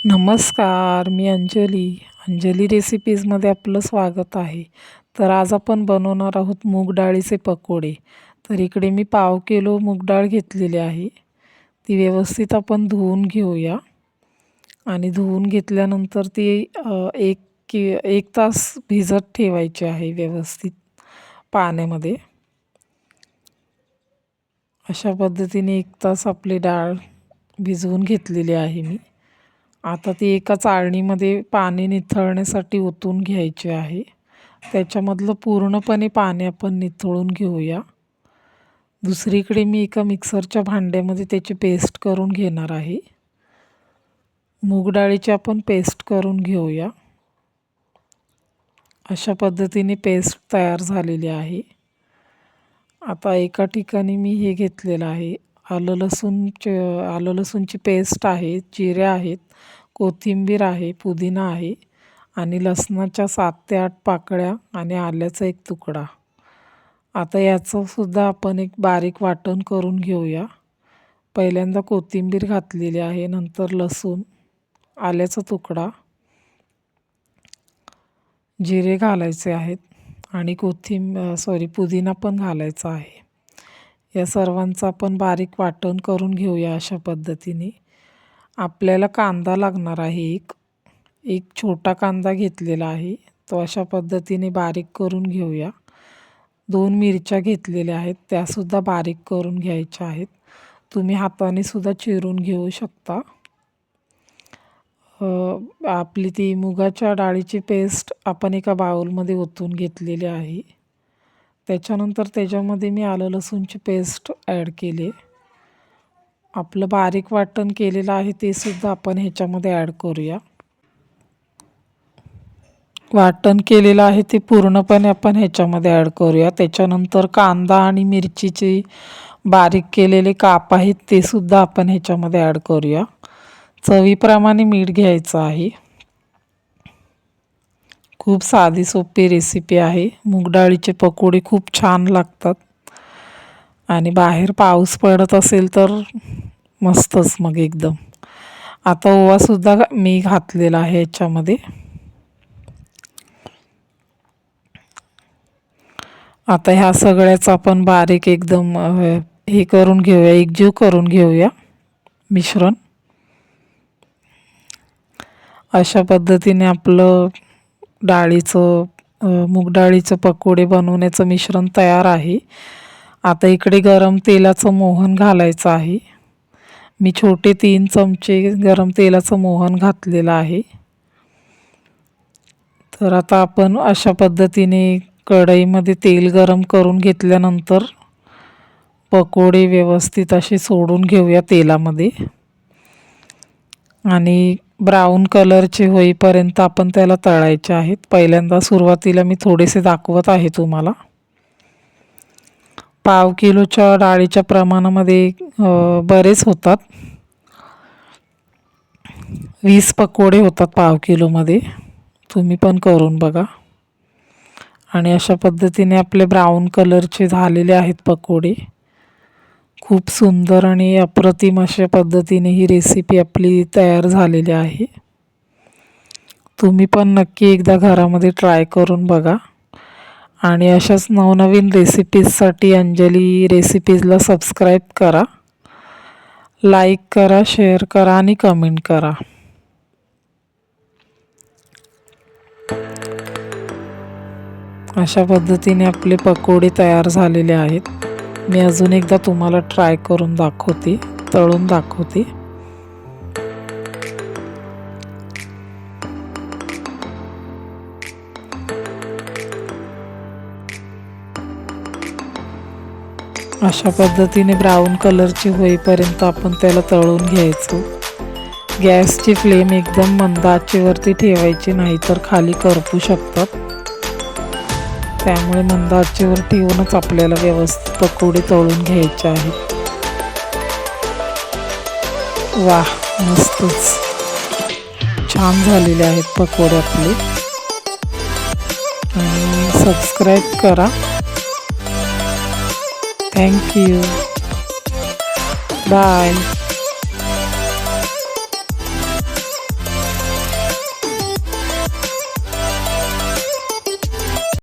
नमस्कार, मी अंजली रेसिपीजमध्ये आपलं स्वागत आहे. तर आज आपण बनवणार आहोत मूग डाळीचे पकोडे. तर इकडे मी पाव किलो मूग डाळ घेतलेली आहे. ती व्यवस्थित आपण धुवून घेऊया आणि धुवून घेतल्यानंतर ती एक तास भिजत ठेवायची आहे व्यवस्थित पाण्यामध्ये. अशा पद्धतीने 1 तास आपली डाळ भिजवून घेतलेली आहे मी. आता ती एका चाळणीमध्ये पाणी निथळण्यासाठी ओतून घ्यायची आहे. त्याच्यामधलं पूर्णपणे पाणी आपण निथळून घेऊया. दुसरीकडे मी एका मिक्सरच्या भांड्यामध्ये त्याची पेस्ट करून घेणार आहे. मूग डाळीची आपण पेस्ट करून घेऊया. अशा पद्धतीने पेस्ट तयार झालेली आहे. आता एका ठिकाणी मी हे घेतलेलं आहे, आलं लसूणची पेस्ट आहे, जिरे आहेत, कोथिंबीर आहे, पुदिना आहे आणि लसणाच्या 7 ते 8 पाकळ्या आणि आल्याचा एक तुकडा. आता याचंसुद्धा आपण एक बारीक वाटण करून घेऊया. पहिल्यांदा कोथिंबीर घातलेली आहे, नंतर लसूण, आल्याचा तुकडा, जिरे घालायचे आहेत आणि पुदिना पण घालायचा आहे. या सर्वांचं आपण बारीक वाटण करून घेऊया. अशा पद्धतीने आपल्याला कांदा लागणार आहे. एक छोटा कांदा घेतलेला आहे, तो अशा पद्धतीने बारीक करून घेऊया. 2 मिरच्या घेतलेल्या आहेत, त्यासुद्धा बारीक करून घ्यायच्या आहेत. तुम्ही हाताने सुद्धा चिरून घेऊ शकता. आपली ती मुगाच्या डाळीची पेस्ट आपण एका बाउलमध्ये ओतून घेतलेली आहे. त्याच्यानंतर त्याच्यामध्ये मी आलं लसूणची पेस्ट ॲड केली. आपलं बारीक वाटण केलेलं आहे ते सुद्धा आपण ह्याच्यामध्ये ॲड करूया. वाटण केलेलं आहे ते पूर्णपणे आपण ह्याच्यामध्ये ॲड करूया. त्याच्यानंतर कांदा आणि मिरचीचे बारीक केलेले काप आहेत ते सुद्धा आपण ह्याच्यामध्ये ॲड करूया. चवीप्रमाणे मीठ घ्यायचं आहे. खूप साधी सोपी रेसिपी आहे. मूग डाळीचे पकोडे खूप छान लागतात आणि बाहेर पाऊस पडत असेल तर मस्तच मग एकदम. आता ओवासुद्धा मी घातलेला आहे याच्यामध्ये. आता ह्या सगळ्याचं आपण बारीक एकदम हे करून घेऊया, एकजीव करून घेऊया मिश्रण. अशा पद्धतीने आपलं मूग डाळीचं पकोडे बनवण्याचं मिश्रण तयार आहे. आता इकडे गरम तेलाचं मोहन घालायचं आहे. मी छोटे 3 चमचे गरम तेलाचं मोहन घातलेलं आहे. तर आता आपण अशा पद्धतीने कढईमध्ये तेल गरम करून घेतल्यानंतर पकोडे व्यवस्थित असे सोडून घेऊया तेलामध्ये आणि ब्राऊन कलरचे होईपर्यंत आपण त्याला तळायचे आहेत. पहिल्यांदा सुरुवातीला मी थोडेसे दाखवत आहे तुम्हाला. पाव किलोच्या डाळीच्या प्रमाणामध्ये बरेच होतात. 20 पकोडे होतात पाव किलोमध्ये. तुम्ही पण करून बघा. आणि अशा पद्धतीने आपले ब्राऊन कलरचे झालेले आहेत पकोडे. खूप सुंदर आणि अप्रतिम अशा पद्धतीने ही रेसिपी आपली तयार झालेली आहे. तुम्ही पण नक्की एकदा घरामध्ये ट्राय करून बघा आणि अशाच नवनवीन रेसिपीजसाठी अंजली रेसिपीजला सबस्क्राईब करा, लाईक करा, शेअर करा आणि कमेंट करा. अशा पद्धतीने आपले पकोडे तयार झालेले आहेत. मी अजून एकदा तुम्हाला ट्राय करून दाखवते, तळून दाखवते. अशा पद्धतीने ब्राऊन कलरची होईपर्यंत आपण त्याला तळून घ्यायचं. गॅसची फ्लेम एकदम मंद आचेवरती ठेवायची, नाहीतर खाली करपू शकतात. त्यामुळे मंद आचेवर ठेवूनच आपल्याला व्यवस्थित पकोडे तळून घ्यायचे आहेत. वाह, मस्तच छान झालेले आहेत पकोडे आपले. आणि सबस्क्राईब करा. Thank you. बाय.